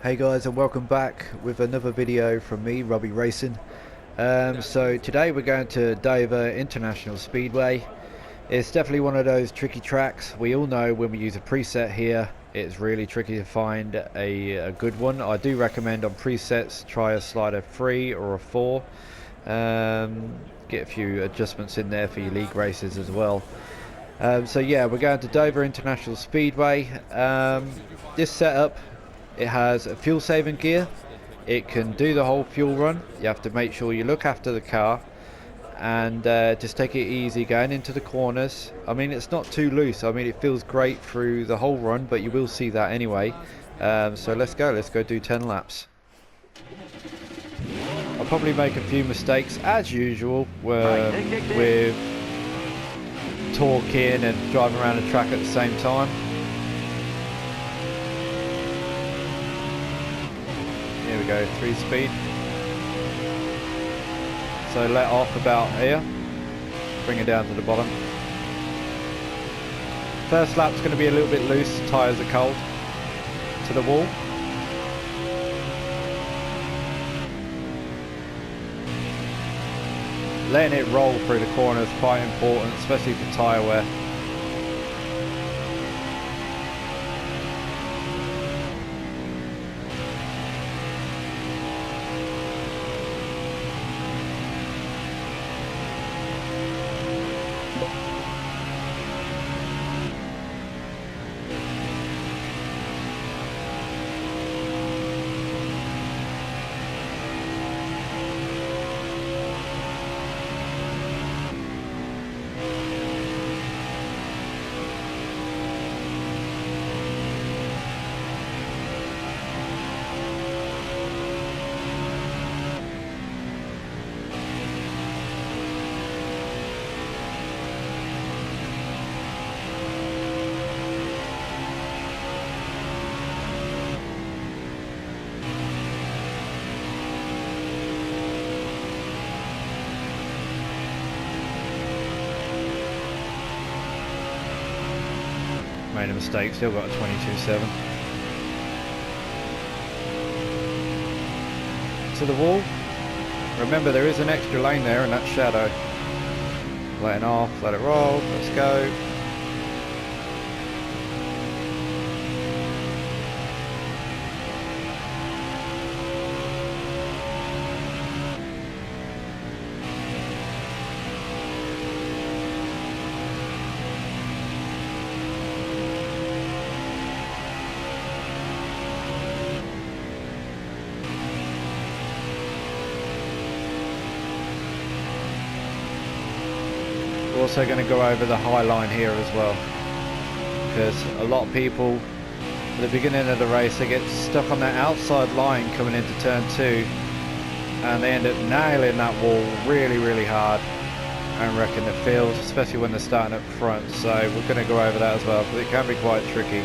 Hey guys, and welcome back with another video from me, Robbie-Racing. So today we're going to Dover International Speedway. It's definitely one of those tricky tracks. We all know when we use a preset here, it's really tricky to find a good one. I do recommend on presets try a slider 3 or a 4. Get a few adjustments in there for your league races as well. So yeah, we're going to Dover International Speedway. This setup, it has a fuel saving gear. It can do the whole fuel run. You have to make sure you look after the car and just take it easy going into the corners. I mean, it's not too loose. I mean, it feels great through the whole run, but you will see that anyway. So let's go do 10 laps. I'll probably make a few mistakes as usual with talking and driving around the track at the same time. Here we go, 3 speed. So let off about here, bring it down to the bottom. First lap's going to be a little bit loose, tyres are cold. To the wall. Letting it roll through the corner is quite important, especially for tyre wear. Made a mistake, still got a 22.7. To the wall. Remember, there is an extra lane there and that's shadow. Letting off, let it roll, let's go. We're also going to go over the high line here as well, because a lot of people at the beginning of the race, they get stuck on that outside line coming into turn 2 and they end up nailing that wall really hard and wrecking the field, especially when they're starting up front. So we're going to go over that as well, because it can be quite tricky.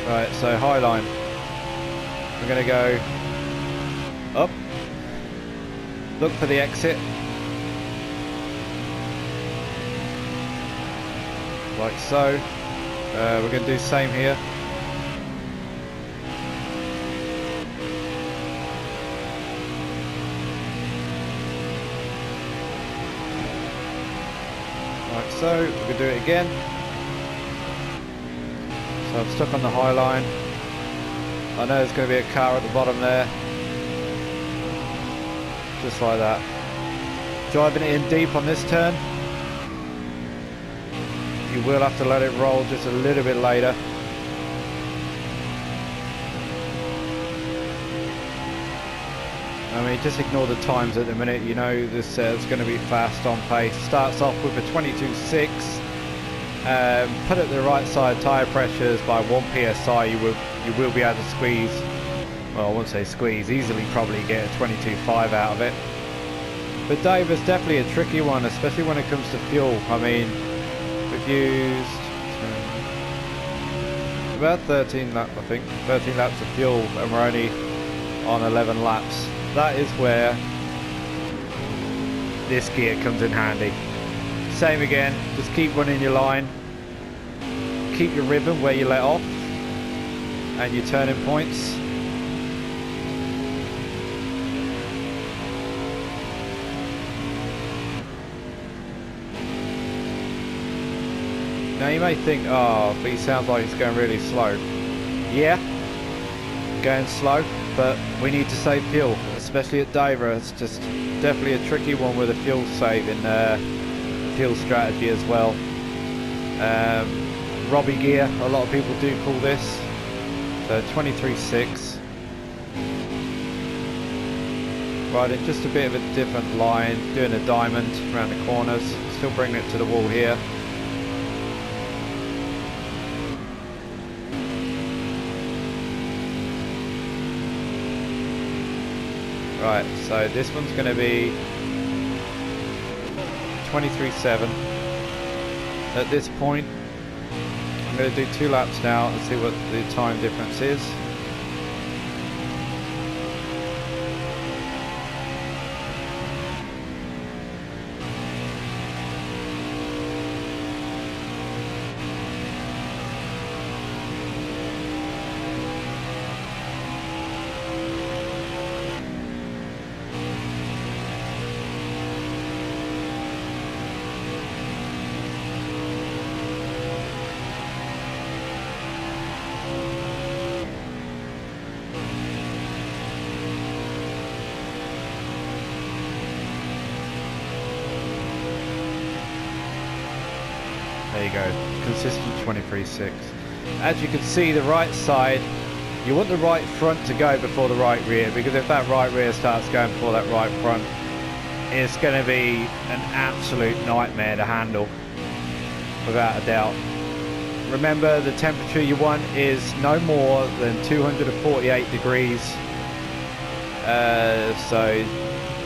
Right, so high line. We're going to go up, look for the exit, like so. We're going to do the same here. Like so, we're going to do it again. So I'm stuck on the high line. I know there's going to be a car at the bottom there. Just like that. Driving it in deep on this turn. You will have to let it roll just a little bit later. I mean, just ignore the times at the minute. You know this is going to be fast on pace. Starts off with a 22.6. Put it the right side tyre pressures by 1 psi, you will be able to squeeze, well, I won't say squeeze, easily probably get a 22.5 out of it. But Dover's definitely a tricky one, especially when it comes to fuel. I mean, we've used about 13 laps, I think, 13 laps of fuel, and we're only on 11 laps. That is where this gear comes in handy. Same again, just keep running your line, keep your ribbon where you let off, and your turning points. Now you may think, oh, but he sounds like he's going really slow. Yeah, going slow, but we need to save fuel, especially at Dover. It's just definitely a tricky one with a fuel saving fuel strategy as well. Robbie gear, a lot of people do call this. So 23.6. Riding just a bit of a different line, doing a diamond around the corners, still bringing it to the wall here. Right, so this one's going to be 23.7. At this point, I'm going to do 2 laps now and see what the time difference is. There you go, consistent 23.6. As you can see, the right side, you want the right front to go before the right rear, because if that right rear starts going before that right front, it's going to be an absolute nightmare to handle, without a doubt. Remember, the temperature you want is no more than 248 degrees. So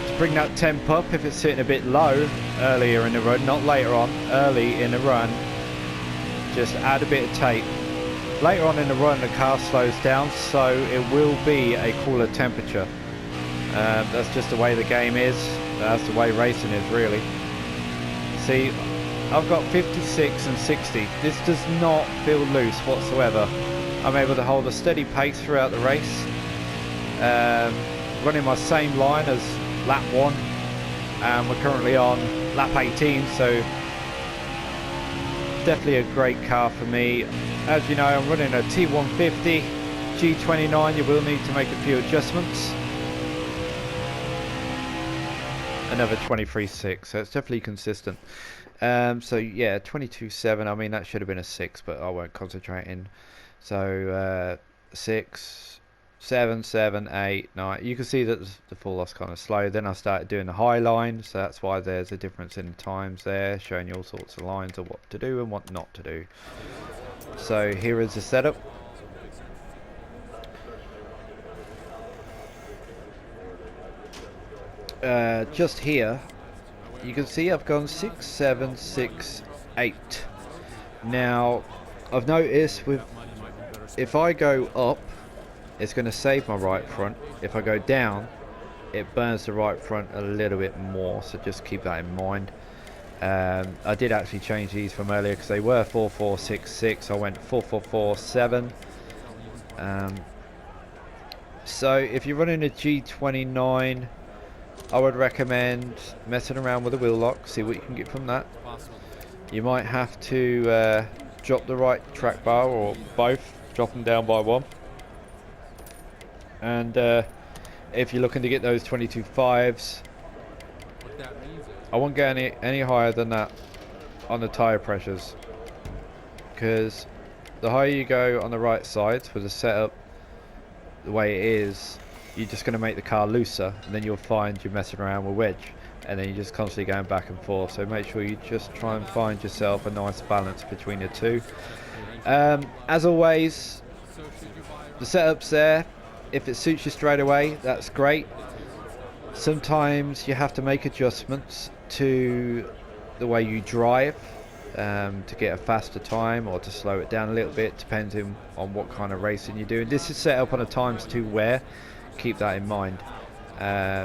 to bring that temp up, if it's sitting a bit low earlier in the run, not later on, early in the run, just add a bit of tape. Later on in the run the car slows down, so it will be a cooler temperature. That's just the way the game is, that's the way racing is really. See, I've got 56 and 60, this does not feel loose whatsoever. I'm able to hold a steady pace throughout the race, running my same line as lap 1, and we're currently on lap 18, so definitely a great car for me. As you know, I'm running a T150 G29. You will need to make a few adjustments. Another 23.6, so it's definitely consistent. So yeah, 22.7, I mean that should have been a 6, but I won't concentrate in. So 6, 7, 7, 8, 9. You can see that the full loss kind of slow. Then I started doing the high line, so that's why there's a difference in times there, showing you all sorts of lines of what to do and what not to do. So here is the setup. Just here, you can see I've gone 6, 7, 6, 8. Now, I've noticed if I go up, it's going to save my right front. If I go down, it burns the right front a little bit more, so just keep that in mind. I did actually change these from earlier because they were 4466. I went 4447. So if you're running a G29, I would recommend messing around with the wheel lock, see what you can get from that. You might have to drop the right track bar, or both, drop them down by 1. And if you're looking to get those 22.5s, I won't go any higher than that on the tyre pressures, because the higher you go on the right sides with the setup the way it is, you're just going to make the car looser, and then you'll find you're messing around with wedge, and then you're just constantly going back and forth. So make sure you just try and find yourself a nice balance between the two. As always, the setup's there. If it suits you straight away, that's great. Sometimes you have to make adjustments to the way you drive to get a faster time or to slow it down a little bit, depending on what kind of racing you're doing. This is set up on a ×2 wear, keep that in mind.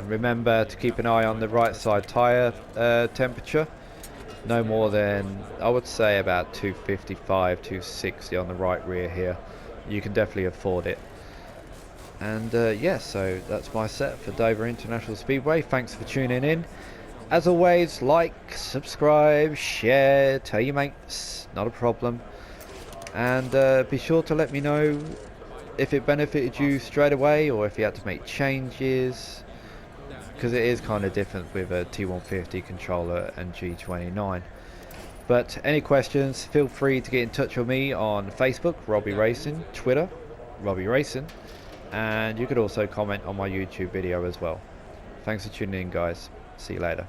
Remember to keep an eye on the right side tyre temperature, no more than, I would say, about 255, 260 on the right rear here. You can definitely afford it. And yeah, so that's my set for Dover International Speedway. Thanks for tuning in. As always, like, subscribe, share, tell your mates, not a problem. And be sure to let me know if it benefited you straight away or if you had to make changes, because it is kind of different with a T150 controller and G29. But any questions, feel free to get in touch with me on Facebook, Robbie-Racing, Twitter, Robbie-Racing, and you could also comment on my YouTube video as well. Thanks for tuning in, guys. See you later.